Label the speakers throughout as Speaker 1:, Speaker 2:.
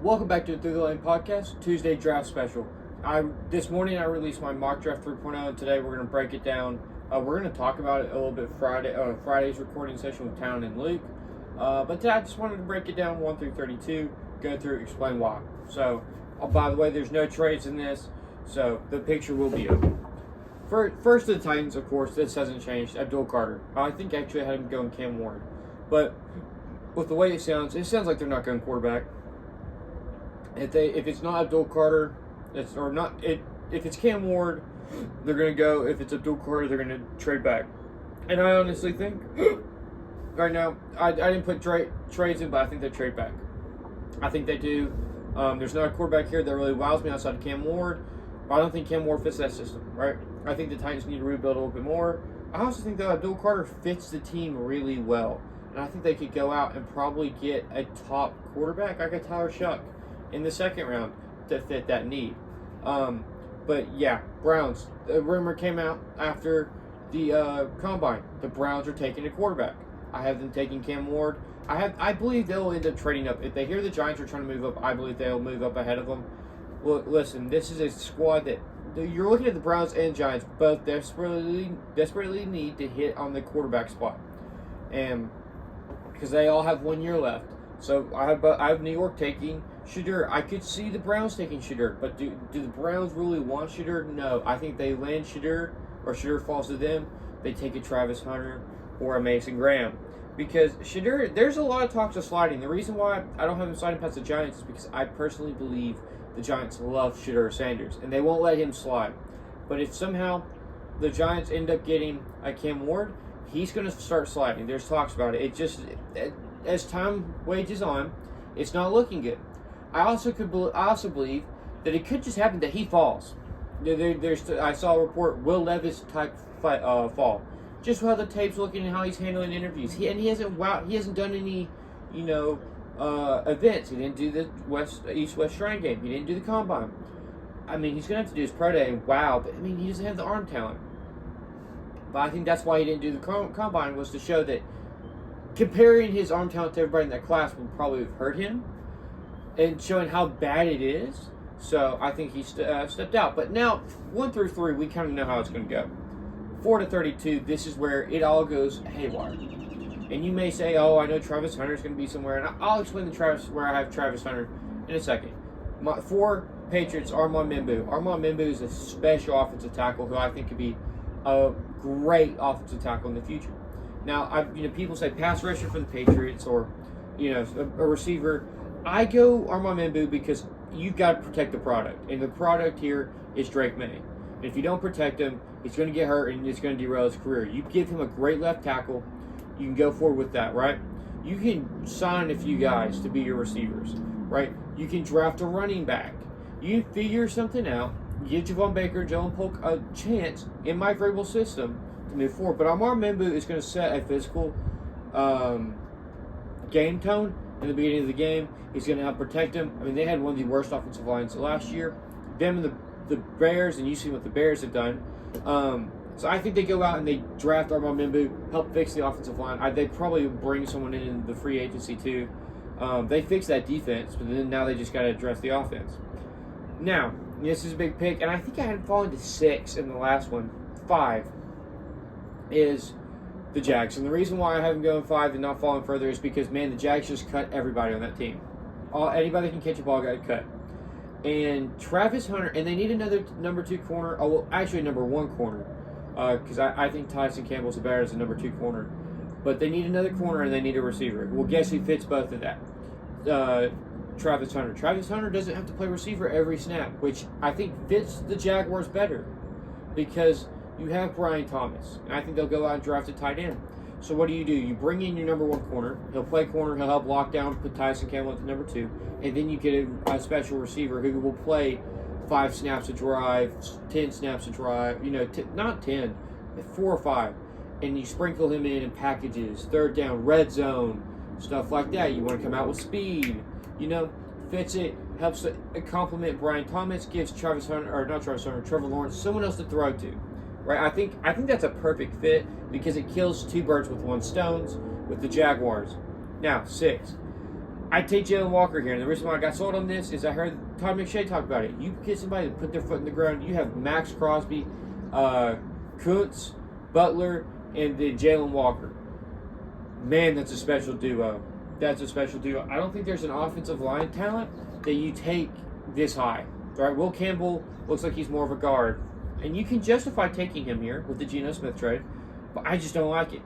Speaker 1: Welcome back to the Through the Lane podcast, Tuesday draft special. This morning I released my mock draft 3.0, and today we're going to break it down. We're going to talk about it a little bit Friday's recording session with Town and Luke. But today I just wanted to break it down 1 through 32, go through, explain why. So, by the way, there's no trades in this, so the picture will be open. First to the Titans, of course, this hasn't changed. Abdul Carter. I think actually I had him going Cam Ward. But with the way it sounds like they're not going quarterback. If it's not Abdul Carter, if it's Cam Ward, they're going to go. If it's Abdul Carter, they're going to trade back. And I honestly think, right now, I didn't put trades in, but I think they trade back. I think they do. There's not a quarterback here that really wows me outside of Cam Ward, but I don't think Cam Ward fits that system, right? I think the Titans need to rebuild a little bit more. I also think that Abdul Carter fits the team really well. And I think they could go out and probably get a top quarterback like a Tyler Shuck in the second round to fit that need. But yeah, Browns. The rumor came out after the combine. The Browns are taking a quarterback. I have them taking Cam Ward. I believe they'll end up trading up. If they hear the Giants are trying to move up, I believe they'll move up ahead of them. Well, listen, this is a squad that you're looking at. The Browns and Giants both desperately need to hit on the quarterback spot, and because they all have 1 year left. So I have New York taking Shedeur. I could see the Browns taking Shedeur, but do the Browns really want Shedeur? No. I think they land Shedeur, or Shedeur falls to them. They take a Travis Hunter or a Mason Graham. Because Shedeur, there's a lot of talks of sliding. The reason why I don't have him sliding past the Giants is because I personally believe the Giants love Shedeur Sanders, and they won't let him slide. But if somehow the Giants end up getting a Cam Ward, he's going to start sliding. There's talks about it. As time wages on, it's not looking good. I also believe that it could just happen that he falls. I saw a report, Will Levis type fall. Just how the tape's looking and how he's handling interviews. He hasn't done any, events. He didn't do the East-West Shrine game. He didn't do the combine. I mean, he's going to have to do his pro day. Wow, but I mean, he doesn't have the arm talent. But I think that's why he didn't do the combine, was to show that comparing his arm talent to everybody in that class would probably have hurt him, and showing how bad it is. So I think he stepped out. But now, 1 through 3, we kind of know how it's going to go. 4 to 32, this is where it all goes haywire. And you may say, oh, I know Travis Hunter is going to be somewhere. And I'll explain where I have Travis Hunter in a second. 4 Patriots, Armand Membu. Armand Membu is a special offensive tackle who I think could be a great offensive tackle in the future. Now, people say pass rusher for the Patriots, or a receiver. I go Armand Membu because you've got to protect the product, and the product here is Drake May. And if you don't protect him, he's going to get hurt, and it's going to derail his career. You give him a great left tackle, you can go forward with that, right? You can sign a few guys to be your receivers, right? You can draft a running back. You figure something out. Give Javon Baker, Jalen Polk a chance in my variable system to move forward. But Armand Membu is going to set a physical game tone in the beginning of the game. He's going to help protect him. I mean, they had one of the worst offensive lines last year. Them and the Bears, and you see what the Bears have done. So I think they go out and they draft Armand Membu, help fix the offensive line. They probably bring someone in the free agency too. They fixed that defense, but then now they just got to address the offense. Now, this is a big pick, and I think I had fallen to 6 in the last one. 5 is the Jags. And the reason why I haven't gone 5 and not fallen further is because, man, the Jags just cut everybody on that team. Anybody that can catch a ball got cut. And Travis Hunter, and they need another number 2 corner. Oh, well, actually number 1 corner. Because I think Tyson Campbell's better as a number 2 corner. But they need another corner, and they need a receiver. Well, guess who fits both of that? Travis Hunter. Travis Hunter doesn't have to play receiver every snap, which I think fits the Jaguars better. Because you have Brian Thomas, and I think they'll go out and draft a tight end. So what do? You bring in your number 1 corner. He'll play corner. He'll help lock down, put Tyson Campbell at the number 2. And then you get a special receiver who will play 5 snaps a drive, 10 snaps a drive. Not 10, 4 or 5. And you sprinkle him in packages, third down, red zone, stuff like that. You want to come out with speed. Fits it, helps to complement Brian Thomas, gives Trevor Lawrence someone else to throw to. Right? I think that's a perfect fit because it kills 2 birds with 1 stone with the Jaguars. Now, 6. I take Jalen Walker here, and the reason why I got sold on this is I heard Todd McShay talk about it. You get somebody to put their foot in the ground. You have Max Crosby, Kuntz, Butler, and then Jalen Walker. Man, that's a special duo. That's a special duo. I don't think there's an offensive line talent that you take this high. Right? Will Campbell looks like he's more of a guard, and you can justify taking him here with the Geno Smith trade, but I just don't like it.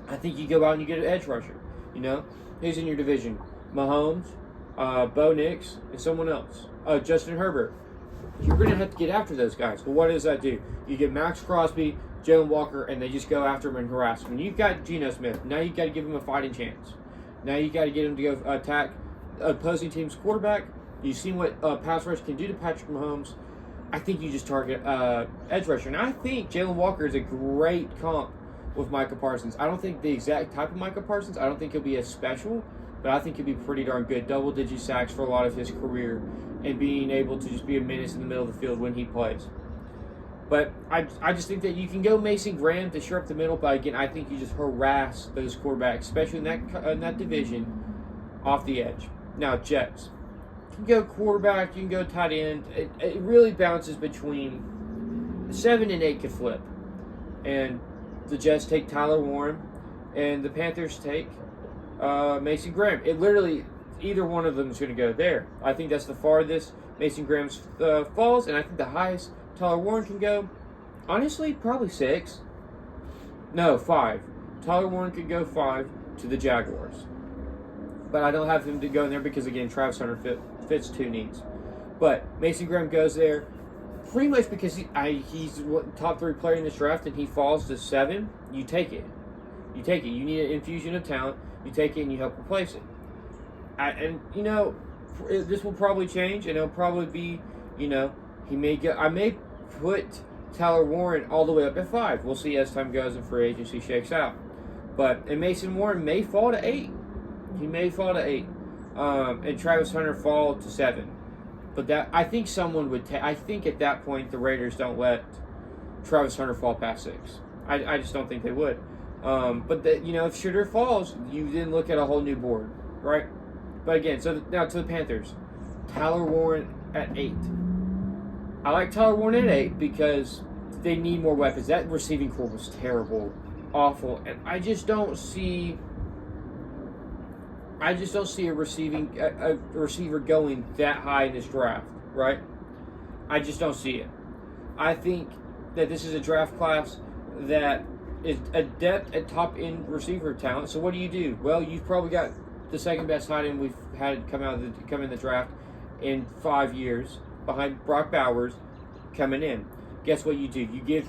Speaker 1: I think you go out and you get an edge rusher. You know, who's in your division? Mahomes, Bo Nix, and someone else. Justin Herbert. You're going to have to get after those guys. But what does that do? You get Max Crosby, Jalen Walker, and they just go after him and harass him. When you've got Geno Smith, now you've got to give him a fighting chance. Now you got to get him to go attack opposing team's quarterback. You've seen what pass rush can do to Patrick Mahomes. I think you just target edge rusher. And I think Jalen Walker is a great comp with Micah Parsons. I don't think the exact type of Micah Parsons. I don't think he'll be as special, but I think he'll be pretty darn good. Double-digit sacks for a lot of his career and being able to just be a menace in the middle of the field when he plays. But I just think that you can go Mason Graham to shore up the middle, but again, I think you just harass those quarterbacks, especially in that division, off the edge. Now, Jets. You can go quarterback, you can go tight end. It really bounces between 7 and 8 could flip. And the Jets take Tyler Warren, and the Panthers take Mason Graham. It literally, either one of them is going to go there. I think that's the farthest Mason Graham's falls, and I think the highest Tyler Warren can go, honestly, probably 6. No, 5. Tyler Warren could go 5 to the Jaguars. But I don't have him to go in there because, again, Travis Hunter fits 2 needs. But Mason Graham goes there pretty much because he's top 3 player in this draft, and he falls to 7. You take it. You take it. You need an infusion of talent. You take it and you help replace it. And you know, this will probably change, and it'll probably be, you know, he may go. I may put Tyler Warren all the way up at 5. We'll see as time goes and free agency shakes out. And Mason Warren may fall to 8. He may fall to 8. And Travis Hunter fall to 7. But that, I think someone would I think at that point the Raiders don't let Travis Hunter fall past 6. I just don't think they would. But you know, if Shooter falls, you then look at a whole new board, right? But again, now to the Panthers. Tyler Warren at 8. I like Tyler Warren at 8 because they need more weapons. That receiving core was terrible, awful, and I just don't see a receiver going that high in this draft, right? I just don't see it. I think that this is a draft class that is adept at top-end receiver talent. So what do? Well, you've probably got the second best tight end we've had come in the draft in 5 years, behind Brock Bowers coming in. Guess what you do? You give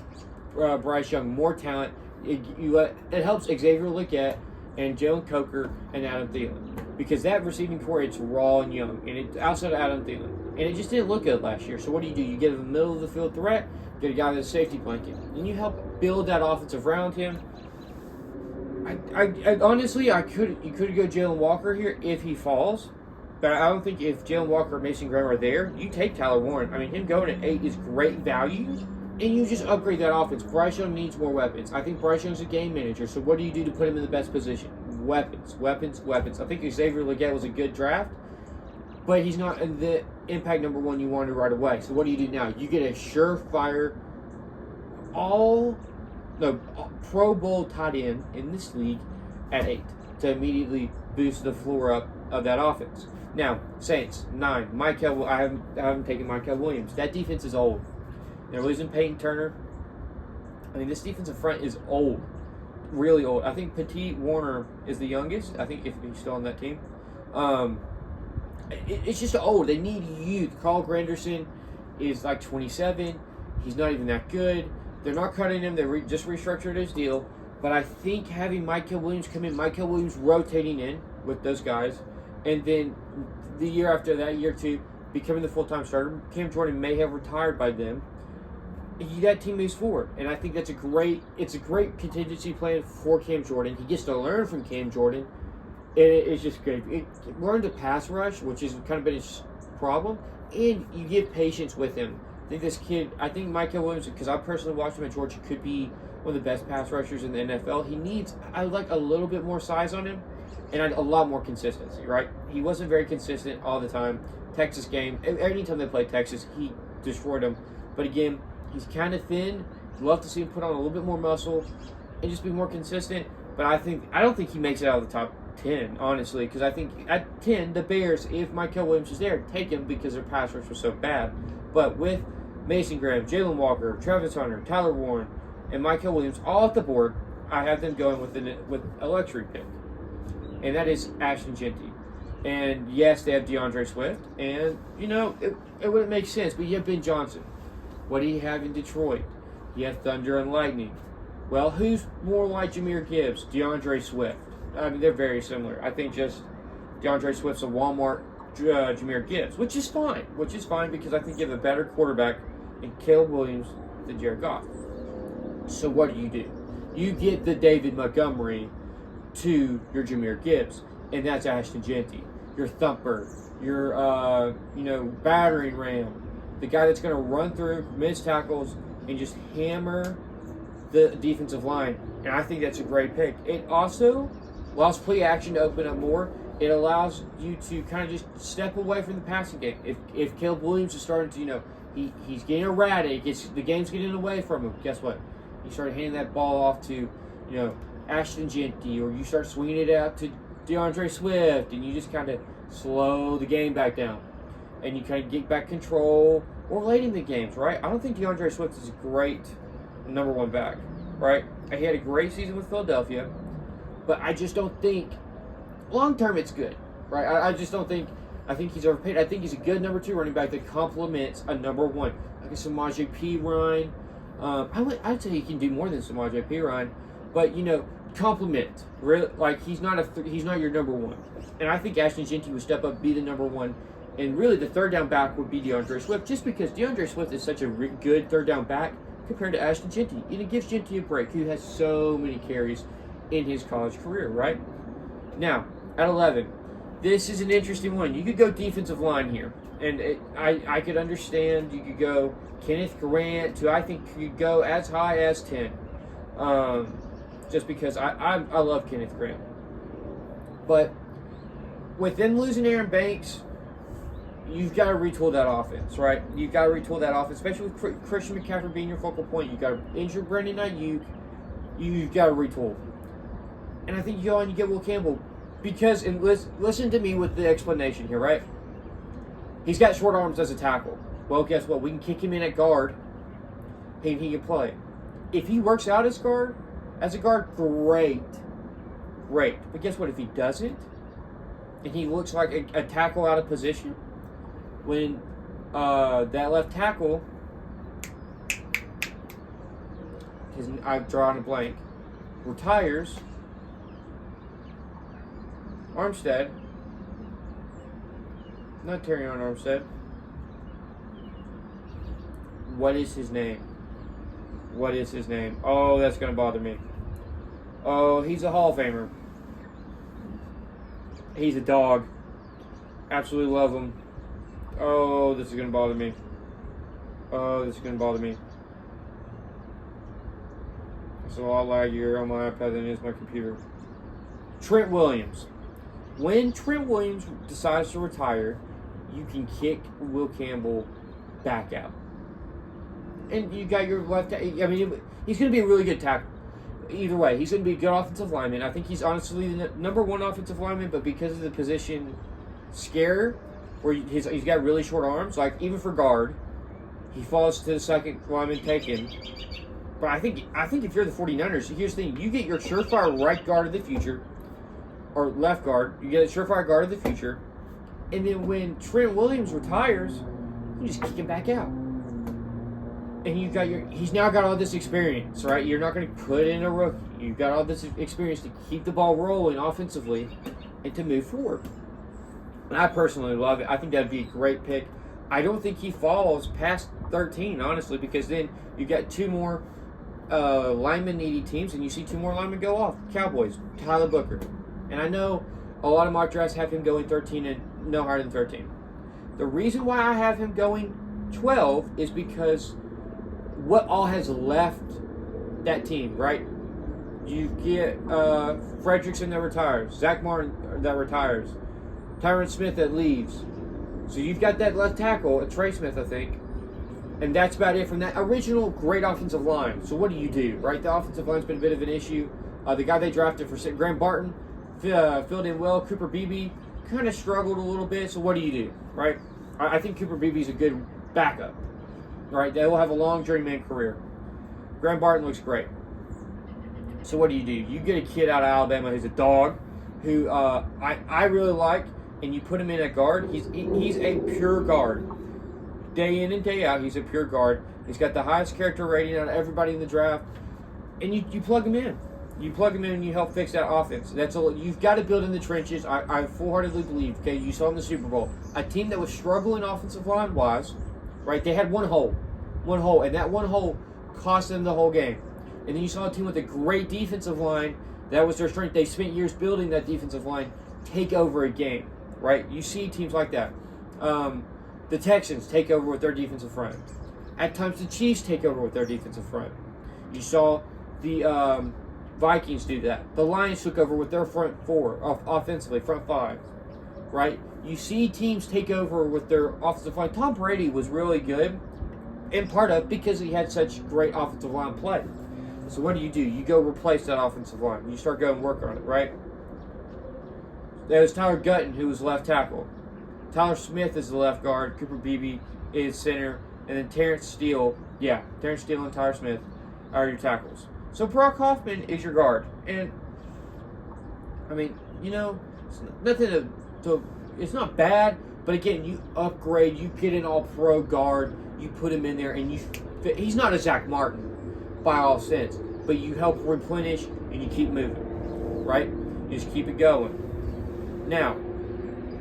Speaker 1: Bryce Young more talent. It helps Xavier Legette and Jalen Coker and Adam Thielen, because that receiving core, it's raw and young, and it's outside of Adam Thielen, and it just didn't look good last year. So what do? You get in the middle of the field threat, get a guy that's a safety blanket, and you help build that offensive around him. I honestly, you could go Jalen Walker here if he falls, but I don't think if Jalen Walker or Mason Graham are there, you take Tyler Warren. I mean, him going at 8 is great value, and you just upgrade that offense. Bryce Young needs more weapons. I think Bryce Young's a game manager, so what do you do to put him in the best position? Weapons, weapons, weapons. I think Xavier Legette was a good draft, but he's not the impact number 1 you wanted right away. So what do you do now? You get a surefire, Pro Bowl tight end in this league at 8 to immediately boost the floor up of that offense. Now, Saints, 9. I haven't taken Michael Williams. That defense is old. They're losing Peyton Turner. I mean, this defensive front is old. Really old. I think Petit Warner is the youngest. I think if he's still on that team. It's just old. They need youth. Carl Granderson is like 27. He's not even that good. They're not cutting him. They just restructured his deal. But I think having Michael Williams come in, Michael Williams rotating in with those guys, and then the year after that, year 2, becoming the full-time starter. Cam Jordan may have retired by then. That team moves forward, and I think it's a great contingency plan for Cam Jordan. He gets to learn from Cam Jordan, and it's just great. Learn to pass rush, which has kind of been his problem, and you give patience with him. I think Michael Williams, because I personally watched him at Georgia, could be one of the best pass rushers in the NFL. He needs, I like a little bit more size on him. and a lot more consistency, right? He wasn't very consistent all the time. Texas game, anytime they played Texas, he destroyed them. But again, he's kind of thin. Love to see him put on a little bit more muscle and just be more consistent. But I don't think he makes it out of the top 10, honestly, because I think at 10, the Bears, if Mykal Williams is there, take him because their pass rush was so bad. But with Mason Graham, Jalen Walker, Travis Hunter, Tyler Warren, and Mykal Williams all off the board, I have them going with a luxury pick, and that is Ashton Jeanty. And yes, they have DeAndre Swift, and it wouldn't make sense, but you have Ben Johnson. What do you have in Detroit? You have Thunder and Lightning. Well, who's more like Jahmyr Gibbs? DeAndre Swift. I mean, they're very similar. I think just DeAndre Swift's a Walmart Jahmyr Gibbs, which is fine because I think you have a better quarterback in Caleb Williams than Jared Goff. So what do? You get the David Montgomery to your Jahmyr Gibbs, and that's Ashton Jeanty, your thumper, your battering ram, the guy that's going to run through, miss tackles, and just hammer the defensive line. And I think that's a great pick. It also allows play action to open up more. It allows you to kind of just step away from the passing game. If Caleb Williams is starting to, he's getting erratic, the game's getting away from him, guess what? You start handing that ball off to, Ashton Jeanty, or you start swinging it out to DeAndre Swift, and you just kind of slow the game back down. And you kind of get back control, or late in the games, right? I don't think DeAndre Swift is a great number one back, right? He had a great season with Philadelphia, but I just don't think long term it's good, right? I just don't think. I think he's overpaid. I think he's a good number 2 running back that complements a number 1, like a Samaje Perine. I'd say he can do more than Samaje Perine, but complement. Really, like he's not your number 1, and I think Ashton Jeanty would step up, be the number 1. And really, the third down back would be DeAndre Swift, just because DeAndre Swift is such a good third down back compared to Ashton Jeanty. And it gives Jeanty a break, who has so many carries in his college career, right? Now, at 11, this is an interesting one. You could go defensive line here. And I could understand you could go Kenneth Grant, who I think could go as high as 10. Just because I love Kenneth Grant. But with them losing Aaron Banks, you've got to retool that offense, right? You've got to retool that offense, especially with Christian McCaffrey being your focal point. You've got to injure Brandon Ayuk. You've got to retool. And I think you go and you get Will Campbell. Because, and listen to me with the explanation here, right? He's got short arms as a tackle. Well, guess what? We can kick him in at guard, and he can play. If he works out as a guard, great. But guess what? If he doesn't, and he looks like a tackle out of position, when that left tackle, I've drawn a blank, retires, Armstead, not Terrion Armstead. What is his name? Oh, that's going to bother me. Oh, he's a Hall of Famer. He's a dog. Absolutely love him. Oh, this is going to bother me. It's a lot laggier on my iPad than it is my computer. Trent Williams. When Trent Williams decides to retire, you can kick Will Campbell back out. And you got your left. I mean, he's going to be a really good tackle. Either way, he's going to be a good offensive lineman. I think he's honestly the number 1 offensive lineman, but because of the position scare, where he's got really short arms, like even for guard, he falls to the second lineman taken. But I think if you're the 49ers, here's the thing. You get your surefire right guard of the future, or left guard. You get a surefire guard of the future. And then when Trent Williams retires, you just kick him back out. And he's now got all this experience, right? You're not going to put in a rookie. You've got all this experience to keep the ball rolling offensively and to move forward. And I personally love it. I think that'd be a great pick. I don't think he falls past 13, honestly, because then you got 2 more lineman-needy teams, and you see 2 more linemen go off. Cowboys, Tyler Booker. And I know a lot of mock drafts have him going 13 and no higher than 13. The reason why I have him going 12 is because what all has left that team, right? You get Fredrickson that retires, Zach Martin that retires, Tyron Smith that leaves. So you've got that left tackle, Trey Smith, I think. And that's about it from that original great offensive line. So what do? Right? The offensive line's been a bit of an issue. The guy they drafted for Graham Barton filled in well. Cooper Beebe kind of struggled a little bit. So what do? Right? I think Cooper Beebe's a good backup. Right? They will have a long journeyman career. Graham Barton looks great. So what do? You get a kid out of Alabama who's a dog, who I really like, and you put him in at guard. He's a pure guard. Day in and day out, he's a pure guard. He's got the highest character rating out of everybody in the draft. And you plug him in. You plug him in and you help fix that offense. That's all. You've got to build in the trenches. I full-heartedly believe, okay, you saw in the Super Bowl, a team that was struggling offensive line-wise, right, they had one hole, and that one hole cost them the whole game. And then you saw a team with a great defensive line. That was their strength. They spent years building that defensive line, take over a game, right? You see teams like that. The Texans take over with their defensive front. At times, the Chiefs take over with their defensive front. You saw the Vikings do that. The Lions took over with their front four, offensively, front five, right? You see teams take over with their offensive line. Tom Brady was really good, in part of because he had such great offensive line play. So what do? You go replace that offensive line. You start going work on it, right? There was Tyler Gutton, who was left tackle. Tyler Smith is the left guard. Cooper Beebe is center. And then Terrence Steele and Tyler Smith are your tackles. So Brock Hoffman is your guard. And, I mean, it's nothing it's not bad. But again, you upgrade. You get an all-pro guard. You put him in there. And he's not a Zach Martin by all sense. But you help replenish and you keep moving. Right? You just keep it going. Now,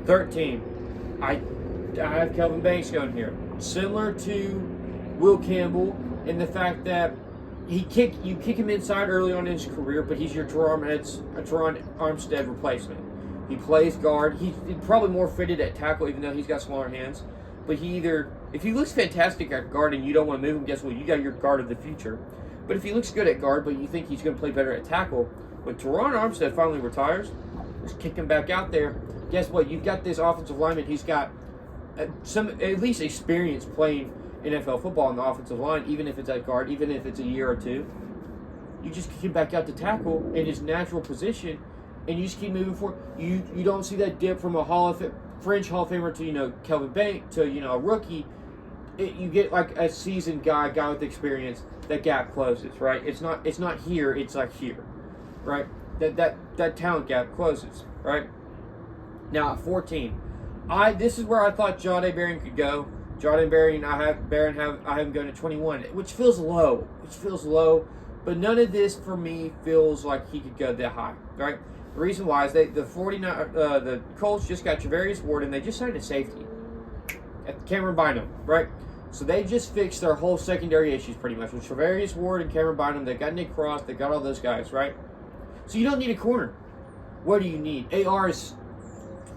Speaker 1: 13. I have Kelvin Banks going here. Similar to Will Campbell in the fact that you kick him inside early on in his career, but he's your Teron Armstead replacement. He plays guard. He's probably more fitted at tackle, even though he's got smaller hands. But if he looks fantastic at guard and you don't want to move him, guess what? You got your guard of the future. But if he looks good at guard, but you think he's going to play better at tackle, when Teron Armstead finally retires, just kick him back out there. Guess what? You've got this offensive lineman. He's got at least experience playing NFL football on the offensive line, even if it's at guard, even if it's a year or two. You just kick him back out to tackle in his natural position, and you just keep moving forward. You don't see that dip from a fringe Hall of Famer to Kelvin Banks to a rookie. You get like a seasoned guy with experience. That gap closes, right? It's not here. It's like here, right? That talent gap closes, right? Now at 14, this is where I thought Jahdae Barron could go. Jahdae Barron, I have him going to 21, which feels low. But none of this for me feels like he could go that high, right? The reason why is the Colts just got Travarius Ward and they just signed a safety at Cameron Bynum, right? So they just fixed their whole secondary issues pretty much with Travarius Ward and Cameron Bynum. They got Nick Cross, they got all those guys, right? So you don't need a corner. What do you need? AR is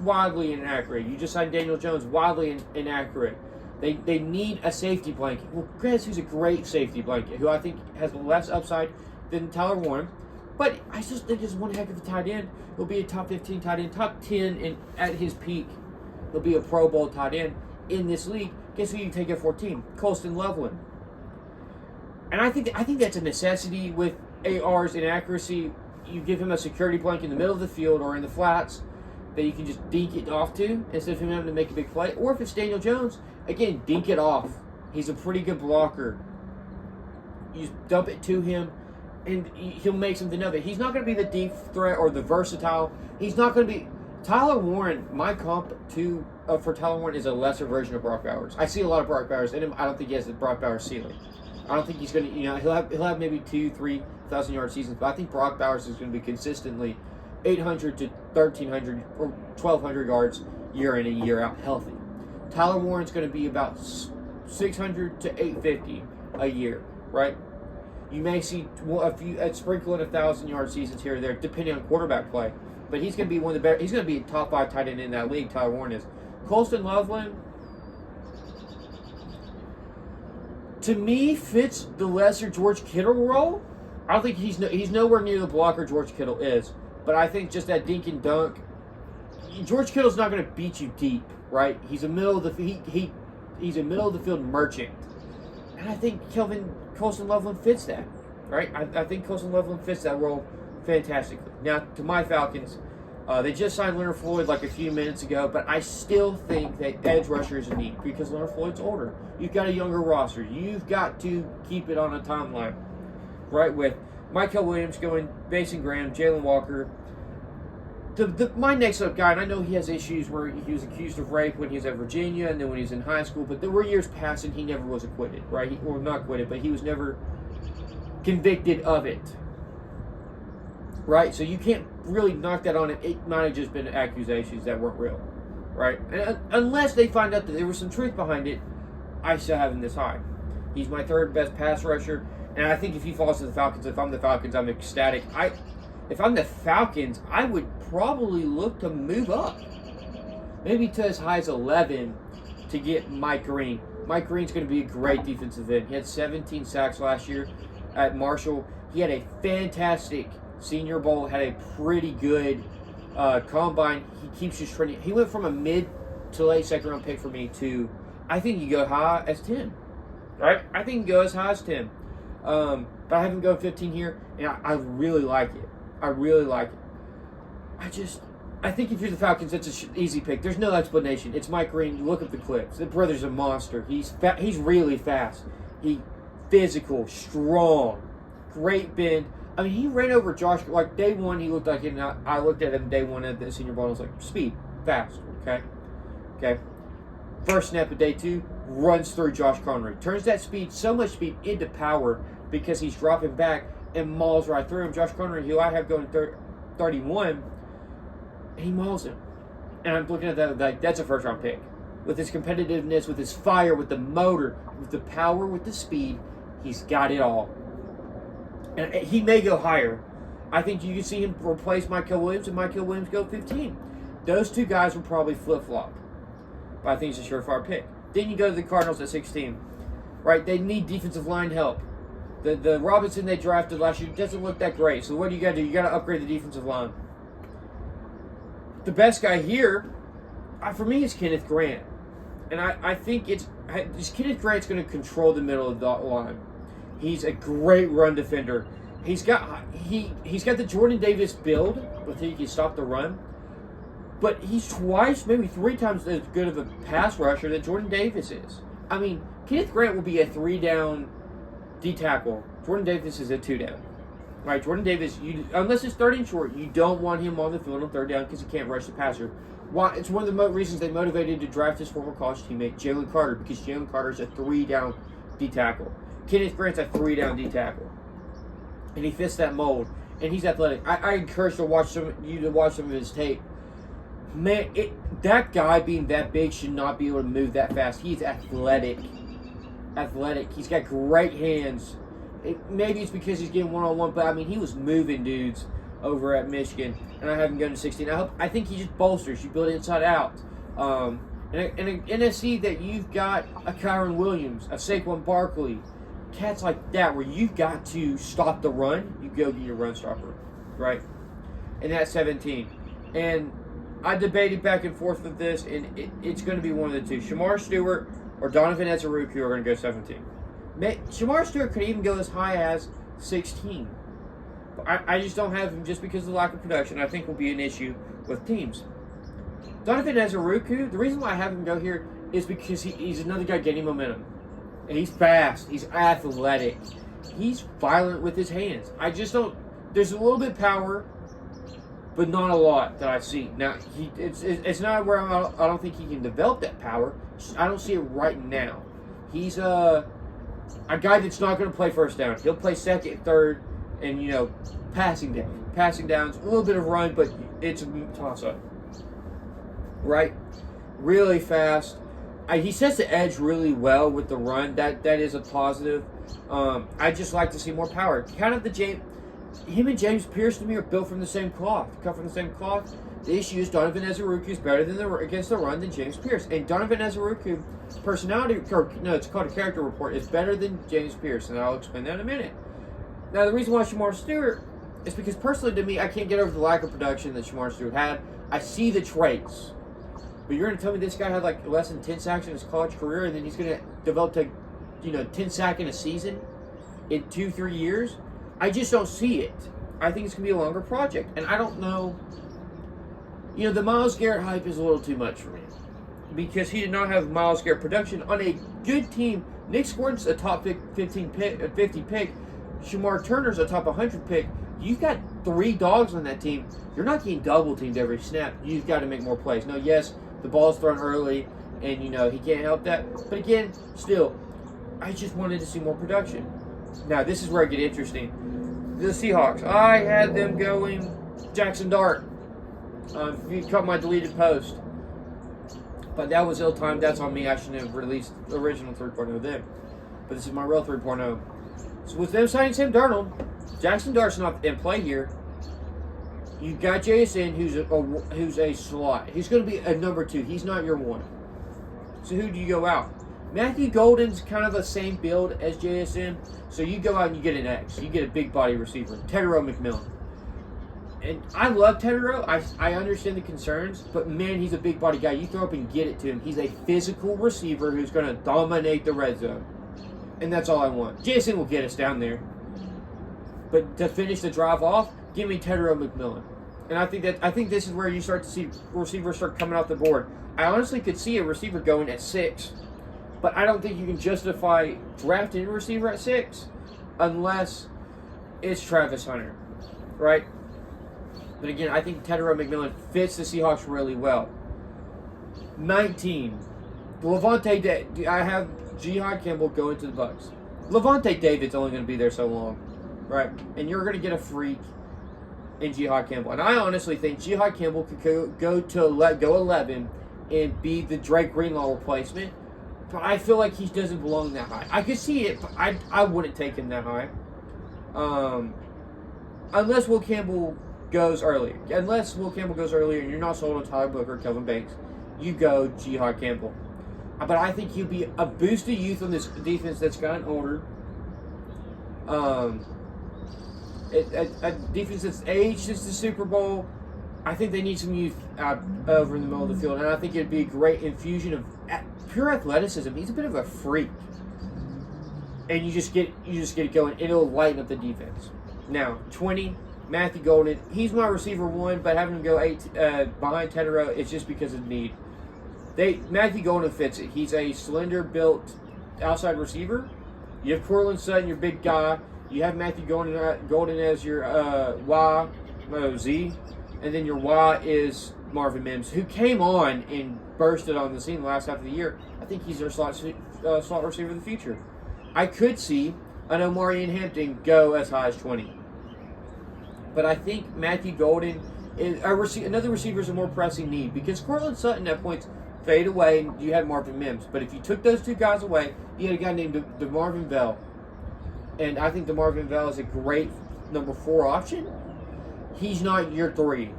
Speaker 1: wildly inaccurate. You just signed Daniel Jones, wildly inaccurate. They need a safety blanket. Well, guess who's a great safety blanket, who I think has less upside than Tyler Warren. But I just think he's one heck of a tight end. He'll be a top 15 tight end, top 10 at his peak. He'll be a Pro Bowl tight end in this league. Guess who you take at 14? Colston Loveland. And I think that's a necessity with AR's inaccuracy. You give him a security blanket in the middle of the field or in the flats that you can just dink it off to instead of him having to make a big play. Or if it's Daniel Jones, again, dink it off. He's a pretty good blocker. You dump it to him, and he'll make something of it. He's not going to be the deep threat or the versatile. He's not going to be... Tyler Warren, my comp for Tyler Warren is a lesser version of Brock Bowers. I see a lot of Brock Bowers in him. I don't think he has the Brock Bowers ceiling. I don't think he's going to... He'll have maybe 2,000-3,000 yard seasons, but I think Brock Bowers is going to be consistently 800 to 1,300 or 1,200 yards year in and year out healthy. Tyler Warren's going to be about 600 to 850 a year, right? You may see a sprinkle in 1,000-yard seasons here or there, depending on quarterback play. But he's going to be one of the better. He's going to be a top 5 tight end in that league. Tyler Warren is. Colston Loveland, to me, fits the lesser George Kittle role. I don't think he's nowhere near the blocker George Kittle is. But I think just that dink and dunk, George Kittle's not going to beat you deep, right? He's a middle of the he's a middle of the field merchant, and I think Colston Loveland fits that, right? I think Colston Loveland fits that role fantastically. Now to my Falcons, they just signed Leonard Floyd like a few minutes ago, but I still think that edge rusher is a need because Leonard Floyd's older. You've got a younger roster. You've got to keep it on a timeline, right? With Michael Williams going, Mason Graham, Jalen Walker. My next up guy, and I know he has issues where he was accused of rape when he was at Virginia and then when he was in high school, but there were years past and he never was acquitted, right? Or not acquitted, but he was never convicted of it, right? So you can't really knock that on it. It might have just been accusations that weren't real, right? And unless they find out that there was some truth behind it, I still have him this high. He's my third best pass rusher, and I think if he falls to the Falcons, if I'm the Falcons, I'm ecstatic. If I'm the Falcons, I would probably look to move up. Maybe to as high as 11 to get Mike Green. Mike Green's going to be a great defensive end. He had 17 sacks last year at Marshall. He had a fantastic Senior Bowl, had a pretty good combine. He keeps just trending. He went from a mid to late second round pick for me to, I think you go high as 10. Right? I think you go as high as 10. But I have him go 15 here, and I really like it. I really like it. I think if you're the Falcons, it's an easy pick. There's no explanation. It's Mike Green. You look at the clips. The brother's a monster. He's really fast. Physical, strong, great bend. I mean, he ran over Josh. Like, day one, he looked like him. I looked at him day one at the Senior Bowl. I was like, speed, fast, okay. First snap of day two, runs through Josh Connery. Turns that speed, so much speed, into power because he's dropping back and mauls right through him. Josh Connery, who I have going 31, he mauls him. And I'm looking at that like, that's a first-round pick. With his competitiveness, with his fire, with the motor, with the power, with the speed, he's got it all. And he may go higher. I think you can see him replace Michael Williams, and Michael Williams go 15. Those two guys will probably flip-flop. But I think it's a surefire pick. Then you go to the Cardinals at 16. Right? They need defensive line help. The Robinson they drafted last year doesn't look that great. So what do? You got to upgrade the defensive line. The best guy here, for me, is Kenneth Grant. And I think Kenneth Grant's going to control the middle of the line. He's a great run defender. He's got the Jordan Davis build, with he can stop the run. But he's twice, maybe three times as good of a pass rusher that Jordan Davis is. I mean, Kenneth Grant will be a 3-down D tackle. Jordan Davis is a 2-down. Right, Jordan Davis, unless it's third and short, you don't want him on the field on third down because he can't rush the passer. Why? It's one of the reasons they motivated to draft his former college teammate, Jalen Carter, because Jalen Carter's a 3-down D tackle. Kenneth Grant's a 3-down D tackle. And he fits that mold. And he's athletic. I encourage you to watch some of his tape. Man, that guy being that big should not be able to move that fast. He's athletic. He's got great hands. Maybe it's because he's getting one-on-one, but I mean, he was moving dudes over at Michigan, and I have him going to 16. I think he just bolsters. You build it inside out. And an NFC that you've got a Kyron Williams, a Saquon Barkley, cats like that, where you've got to stop the run, you go get your run stopper, right? And that's 17. And I debated back and forth with this, and it's going to be one of the two. Shamar Stewart or Donovan Ezeruku are going to go 17. Shamar Stewart could even go as high as 16. I just don't have him just because of the lack of production. I think will be an issue with teams. Donovan Ezeruku, the reason why I have him go here is because he's another guy getting momentum. And he's fast. He's athletic. He's violent with his hands. I just don't... There's a little bit of power, but not a lot that I see. Now, it's not where I don't think he can develop that power. I don't see it right now. He's a guy that's not going to play first down. He'll play second, third, and, passing down. Passing downs, a little bit of run, but it's a toss-up. Right? Really fast. He sets the edge really well with the run. That is a positive. I just like to see more power. Kind of him and James Pierce to me are built from the same cloth. Cut from the same cloth. The issue is Donovan Ezeruku is better against the run than James Pierce. And Donovan Ezeruku it's called a character report, is better than James Pierce, and I'll explain that in a minute. Now, the reason why Shamar Stewart is because, personally to me, I can't get over the lack of production that Shamar Stewart had. I see the traits. But you're going to tell me this guy had like less than 10 sacks in his college career, and then he's going to develop to, 10 sack in a season in 2-3 years? I just don't see it. I think it's going to be a longer project. And I don't know. The Myles Garrett hype is a little too much for me. Because he did not have Myles Garrett production on a good team. Nick Gordon's a top 50 pick. Shamar Turner's a top 100 pick. You've got 3 dogs on that team. You're not getting double teamed every snap. You've got to make more plays. Now, yes, the ball's thrown early, and he can't help that. But again, still, I just wanted to see more production. Now, this is where it gets interesting. The Seahawks, I had them going Jackson Dart. If you caught my deleted post. But that was ill-timed. That's on me. I shouldn't have released the original 3.0 then. But this is my real 3.0. So with them signing Sam Darnold, Jackson Dart's not in play here. You've got JSN, who's a slot. He's going to be a number 2. He's not your 1. So who do you go out? Matthew Golden's kind of the same build as JSN. So you go out and you get an X. You get a big body receiver. Tetairoa McMillan. And I love Tetairoa. I understand the concerns. But, man, he's a big body guy. You throw up and get it to him. He's a physical receiver who's going to dominate the red zone. And that's all I want. JSN will get us down there. But to finish the drive off, give me Tetairoa McMillan. And I think this is where you start to see receivers start coming off the board. I honestly could see a receiver going at 6. But I don't think you can justify drafting a receiver at 6 unless it's Travis Hunter. Right? But again, I think Tetairoa McMillan fits the Seahawks really well. 19. I have Jihad Campbell going to the Bucs. Levante David's only going to be there so long, right? And you're going to get a freak in Jihad Campbell. And I honestly think Jihad Campbell could go 11 and be the Drake Greenlaw replacement. But I feel like he doesn't belong that high. I could see it, but I wouldn't take him that high. Unless Will Campbell goes earlier. Unless Will Campbell goes earlier and you're not sold on Tyler Booker, Kelvin Banks, you go Jihad Campbell. But I think he'll be a boost of youth on this defense that's gotten older. A defense that's aged since the Super Bowl. I think they need some youth out over in the middle of the field, and I think it'd be a great infusion of pure athleticism. He's a bit of a freak, and you just get it going. It'll lighten up the defense. Now, 20, Matthew Golden. He's my receiver 1, but having him go 8 behind Tetairoa is just because of need. Matthew Golden fits it. He's a slender-built outside receiver. You have Courtland Sutton, your big guy. You have Matthew Golden as your Z. And then your Y is Marvin Mims, who came on and bursted on the scene the last half of the year. I think he's their slot receiver of the future. I could see an Omarion Hampton go as high as 20. But I think Matthew Golden is another receiver is a more pressing need because Courtland Sutton at points fade away and you have Marvin Mims. But if you took those 2 guys away, you had a guy named DeMarvin Bell. And I think DeMarvin Bell is a great number 4 option. He's not your 3.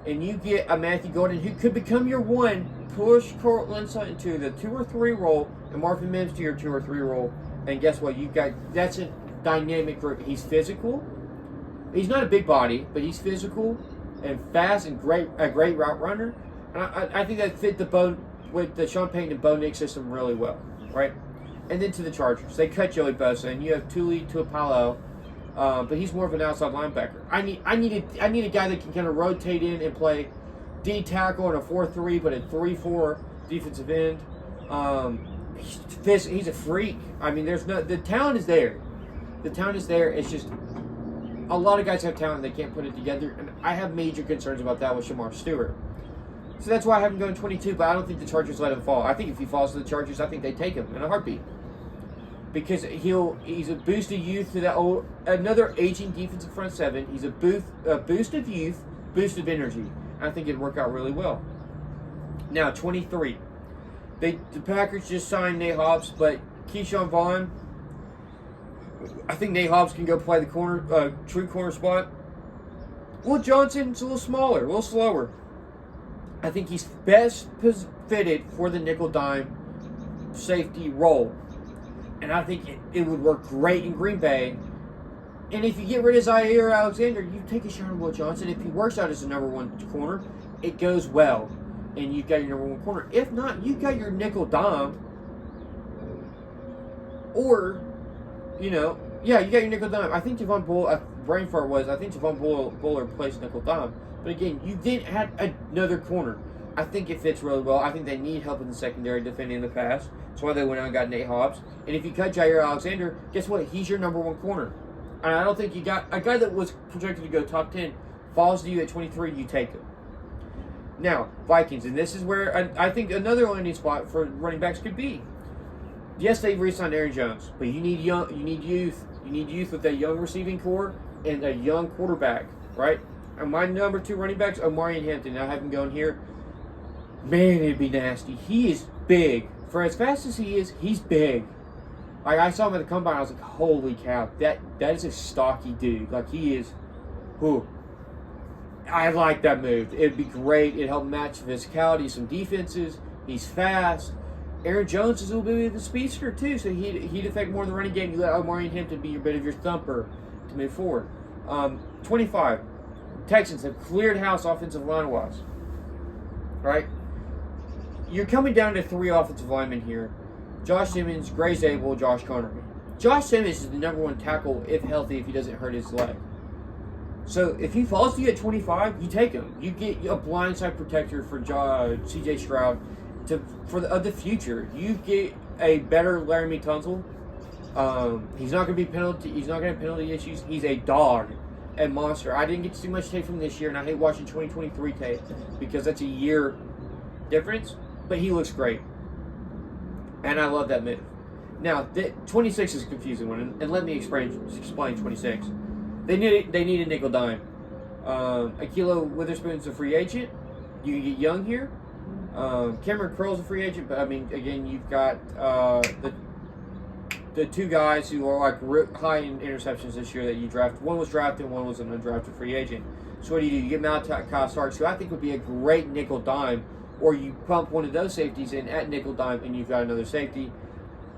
Speaker 1: And you get a Matthew Golden who could become your 1, push Courtland Sutton to the 2 or 3 role, and Marvin Mims to your 2 or 3 role. And guess what? That's a dynamic group. He's physical. He's not a big body, but he's physical and fast and a great route runner. And I think that fit with the Sean Payton and Bo Nix system really well, right? And then to the Chargers. They cut Joey Bosa, and you have Tuli Tuapalo, but he's more of an outside linebacker. I need a guy that can kind of rotate in and play D tackle in a 4-3, but a 3-4 defensive end. He's a freak. I mean, the talent is there. The talent is there. It's just a lot of guys have talent and they can't put it together, and I have major concerns about that with Shamar Stewart. So that's why I have him going 22, but I don't think the Chargers let him fall. I think if he falls to the Chargers, I think they take him in a heartbeat. Because he's a boost of youth to that another aging defensive front 7. He's a boost of youth, boost of energy. I think it'd work out really well. Now, 23. The Packers just signed Nate Hobbs, but Keyshawn Vaughn, I think Nate Hobbs can go play the true corner spot. Will Johnson's a little smaller, a little slower. I think he's best fitted for the nickel dime safety role. And I think it would work great in Green Bay. And if you get rid of Zaire Alexander, you take a shot on Will Johnson. If he works out as the number one corner, it goes well. And you've got your number one corner. If not, you've got your nickel dime. Or, you got your nickel dime. I think Javon Bull, brain fart was, I think Javon Buller plays nickel dime. But again, you then add another corner. I think it fits really well. I think they need help in the secondary defending the pass. That's why they went out and got Nate Hobbs. And if you cut Jair Alexander, guess what? He's your number one corner. And I don't think you got a guy that was projected to go top 10 falls to you at 23, you take him. Now, Vikings, and this is where I think another landing spot for running backs could be. Yes, they re-signed Aaron Jones, but you need youth. You need youth with a young receiving core and a young quarterback, right? And my number 2 running backs, Omarion Hampton. I have him going here. Man, it'd be nasty. He is big. For as fast as he is, he's big. Like, I saw him at the combine, I was like, holy cow, that is a stocky dude. Like, he is, whew. I like that move. It'd be great. It'd help match physicality, some defenses. He's fast. Aaron Jones is a little bit of a speedster, too, so he'd affect more of the running game. You let Omarion Hampton be a bit of your thumper to move forward. 25. Texans have cleared house offensive line-wise. Right? You're coming down to 3 offensive linemen here. Josh Simmons, Gray Zabel, Josh Connery. Josh Simmons is the number 1 tackle, if healthy, if he doesn't hurt his leg. So if he falls to you at 25, you take him. You get a blindside protector for C.J. Stroud for the future. You get a better Laramie Tunsil. He's not going to be penalty. He's not going to have penalty issues. He's a dog and monster. I didn't get to see much tape from this year, and I hate watching 2023 tape because that's a year difference. But he looks great, and I love that move. Now, 26 is a confusing one, and let me explain 26. They need a nickel dime. Ahkello Witherspoon's a free agent. You can get young here. Cameron Curl's a free agent, but I mean, again, you've got the 2 guys who are like high in interceptions this year that you drafted. One was drafted, one was an undrafted free agent. So what do? You get Malachi Starks, who I think would be a great nickel dime, or you pump one of those safeties in at nickel dime, and you've got another safety.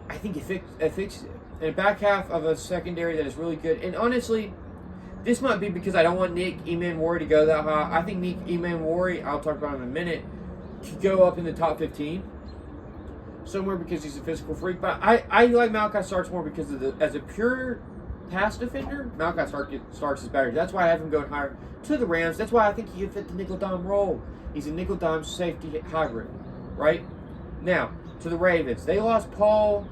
Speaker 1: I think it fixes it. And a back half of a secondary that is really good. And honestly, this might be because I don't want Nick Emmanwori to go that high. I think Nick Emmanwori, I'll talk about him in a minute, could go up in the top 15 somewhere because he's a physical freak. But I like Malachi Starks more because as a pure pass defender, Malachi Starks is better. That's why I have him going higher to the Rams. That's why I think he could fit the nickel dime role. He's a nickel dime safety hybrid, right? Now, to the Ravens. They lost Paul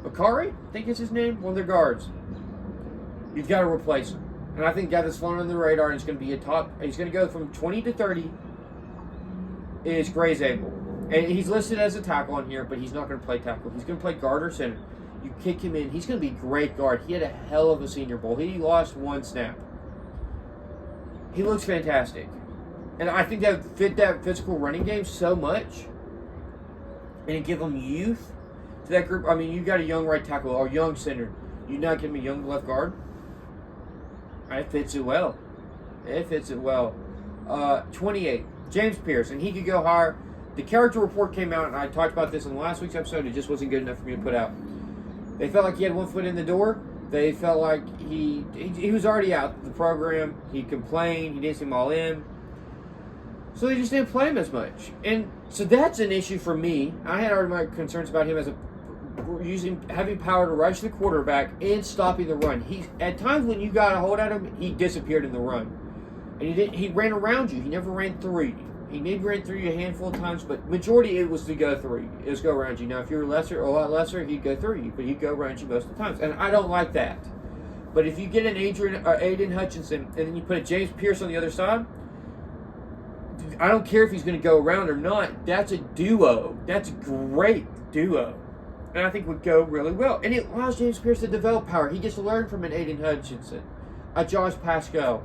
Speaker 1: Bakari, I think is his name, one of their guards. You've got to replace him. And I think the guy that's flown under the radar and is going to be he's going to go from 20 to 30 is Gray Zabel. And he's listed as a tackle on here, but he's not going to play tackle. He's going to play guard or center. You kick him in. He's going to be a great guard. He had a hell of a Senior Bowl. He lost 1 snap. He looks fantastic. And I think that fit that physical running game so much. And it give them youth to that group. I mean, you got a young right tackle or young center. You're not giving a young left guard. It fits it well. 28. James Pierce. And he could go higher. The character report came out, and I talked about this in last week's episode. It just wasn't good enough for me to put out. They felt like he had 1 foot in the door. They felt like he was already out the program. He complained. He didn't seem all in. So they just didn't play him as much. And so that's an issue for me. I had already my concerns about him as having power to rush the quarterback and stopping the run. At times when you got a hold at him, he disappeared in the run. And he ran around you. He never ran through you. He maybe ran through you a handful of times, but majority it was to go through you. It was go around you. Now, if you were a lot lesser, he'd go through you, but he'd go around you most of the times. And I don't like that. But if you get an Aiden Hutchinson and then you put a James Pierce on the other side, I don't care if he's going to go around or not. That's a duo. That's a great duo. And I think would go really well. And it allows James Pierce to develop power. He gets to learn from an Aiden Hutchinson, a Josh Pascal,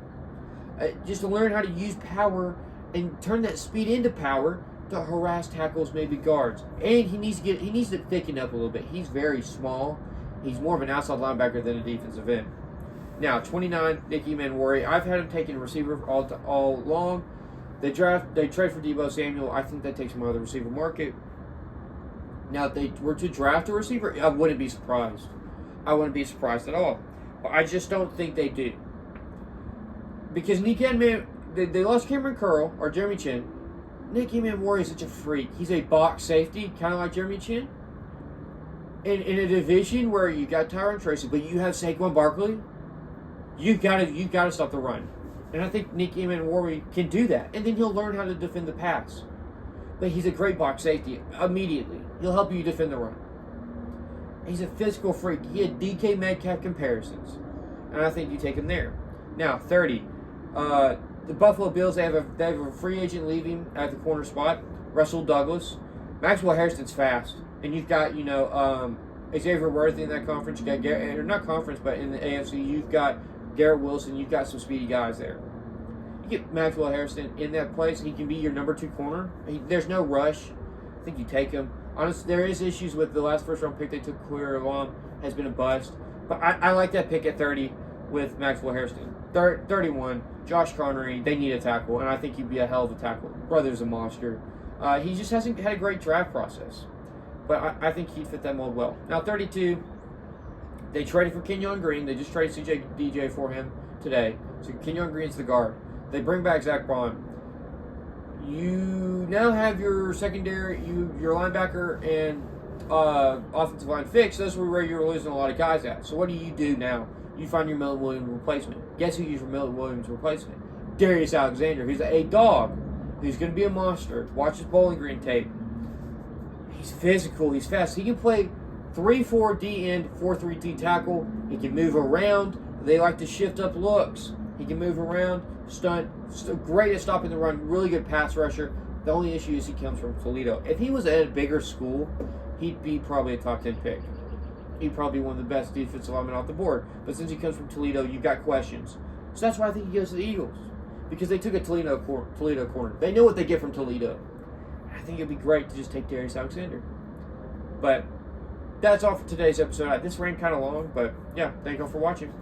Speaker 1: just to learn how to use power and turn that speed into power to harass tackles, maybe guards. And he needs to thicken up a little bit. He's very small. He's more of an outside linebacker than a defensive end. Now, 29, Nick Emmanwori. I've had him taking receiver all along. They trade for Deebo Samuel. I think that takes him out of the receiver market. Now, if they were to draft a receiver, I wouldn't be surprised. I wouldn't be surprised at all. But I just don't think they do. Because Nick Eman, they lost Cameron Curl, or Jeremy Chin. Nick Eman is such a freak. He's a box safety, kind of like Jeremy Chin. In a division where you got Tyron Tracy, but you have Saquon Barkley, you've got to stop the run. And I think Nick Eman can do that. And then he'll learn how to defend the pass. But he's a great box safety immediately. He'll help you defend the run. He's a physical freak. He had DK Metcalf comparisons. And I think you take him there. Now, 30. The Buffalo Bills, they have a free agent leaving at the corner spot. Russell Douglas. Maxwell Hairston's fast. And you've got, Xavier Worthy in that conference. You got Garrett, or not conference, but in the AFC, you've got Garrett Wilson. You've got some speedy guys there. You get Maxwell Hairston in that place, he can be your number 2 corner. There's no rush. I think you take him. Honestly, there is issues with the last first-round pick they took, Queer Alon, has been a bust. But I like that pick at 30 with Maxwell Hairston. 31, Josh Connery, they need a tackle, and I think he'd be a hell of a tackle. Brother's a monster. He just hasn't had a great draft process. But I think he'd fit that mold well. Now, 32, they traded for Kenyon Green. They just traded CJ DJ for him today. So Kenyon Green's the guard. They bring back Zach Bond. You now have your secondary, your linebacker and offensive line fixed. That's where you're losing a lot of guys at. So what do you do now? You find your Milton Williams replacement. Guess who used your Milton Williams replacement? Darius Alexander, who's a dog, who's going to be a monster. Watch his Bowling Green tape. He's physical. He's fast. He can play 3-4 D end, 4-3 D tackle. He can move around. They like to shift up looks. He can move around, stunt. Great at stopping the run. Really good pass rusher. The only issue is he comes from Toledo. If he was at a bigger school, he'd be probably a top 10 pick. He'd probably be one of the best defensive linemen off the board. But since he comes from Toledo, you've got questions. So that's why I think he goes to the Eagles. Because they took a Toledo corner. They know what they get from Toledo. I think it'd be great to just take Darius Alexander. But that's all for today's episode. This ran kind of long, but yeah, thank you all for watching.